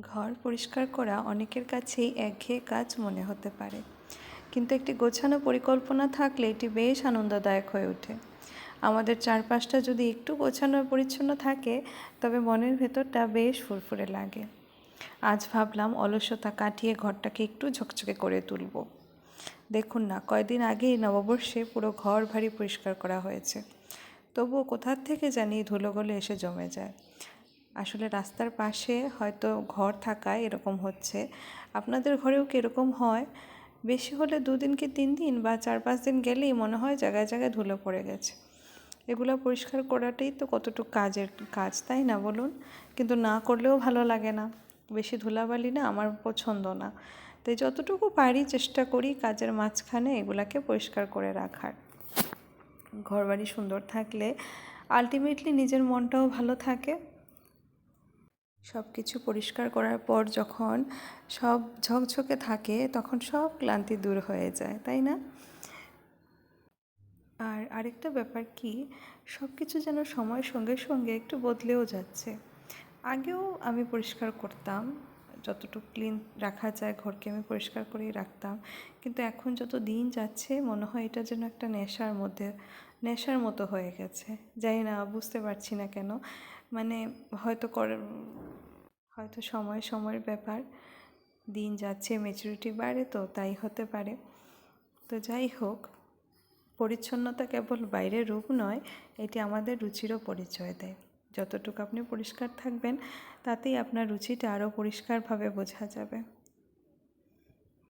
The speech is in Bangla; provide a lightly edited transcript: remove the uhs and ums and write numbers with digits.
ঘর পরিষ্কার করা অনেকের কাছেই একঘেয়ে কাজ মনে হতে পারে, কিন্তু একটি গোছানো পরিকল্পনা থাকলে এটি বেশ আনন্দদায়ক হয়ে ওঠে। আমাদের চারপাশটা যদি একটু গোছানো পরিচ্ছন্ন থাকে, তবে মনের ভেতরটা বেশ ফুরফুরে লাগে। আজ ভাবলাম অলসতা কাটিয়ে ঘরটাকে একটু ঝকঝকে করে তুলব। দেখুন না, কয়েকদিন আগেই নববর্ষে পুরো ঘর ভারী পরিষ্কার করা হয়েছে, তবুও কোথার থেকে জানি ধুলোগুলো এসে জমে যায়। আসলে রাস্তার পাশে হয়তো ঘর থাকায় এরকম হচ্ছে। আপনাদের ঘরেও কি এরকম হয়? বেশি হলে 2 দিন কি 3 দিন বা 4-5 দিন গেলেই মনে হয় জায়গায় জায়গায় ধুলো পড়ে গেছে। এগুলো পরিষ্কার করাটাই তো কতটুকু কাজ, তাই না বলুন? কিন্তু না করলেও ভালো লাগে না। বেশি ধুলাবালি না আমার পছন্দ না। তাই যতটুকু পারি চেষ্টা করি কাজের মাঝখানে এগুলাকে পরিষ্কার করে রাখার। ঘরবাড়ি সুন্দর থাকলে আলটিমেটলি নিজের মনটাও ভালো থাকে। সব কিছু পরিষ্কার করার পর যখন সব ঝকঝকে থাকে, তখন সব ক্লান্তি দূর হয়ে যায়, তাই না? আর আরেকটা ব্যাপার কি, সব কিছু যেন সময়ের সঙ্গে সঙ্গে একটু বদলেও যাচ্ছে। আগেও আমি পরিষ্কার করতাম, যতটুকু ক্লিন রাখা যায় ঘরকে আমি পরিষ্কার করেই রাখতাম, কিন্তু এখন যত দিন যাচ্ছে মনে হয় এটা যেন একটা নেশার মতো হয়ে গেছে। জানি না, বুঝতে পারছি না কেন। মানে হয়তো সময়ের ব্যাপার, দিন যাচ্ছে, ম্যাচুরিটি বাড়ে, তো তাই হতে পারে। তো যাই হোক, পরিচ্ছন্নতা কেবল বাইরের রূপ নয়, এটি আমাদের রুচিরও পরিচয় দেয়। যতটুকু আপনি পরিষ্কার থাকবেন, তাতেই আপনার রুচিটা আরও পরিষ্কারভাবে বোঝা যাবে।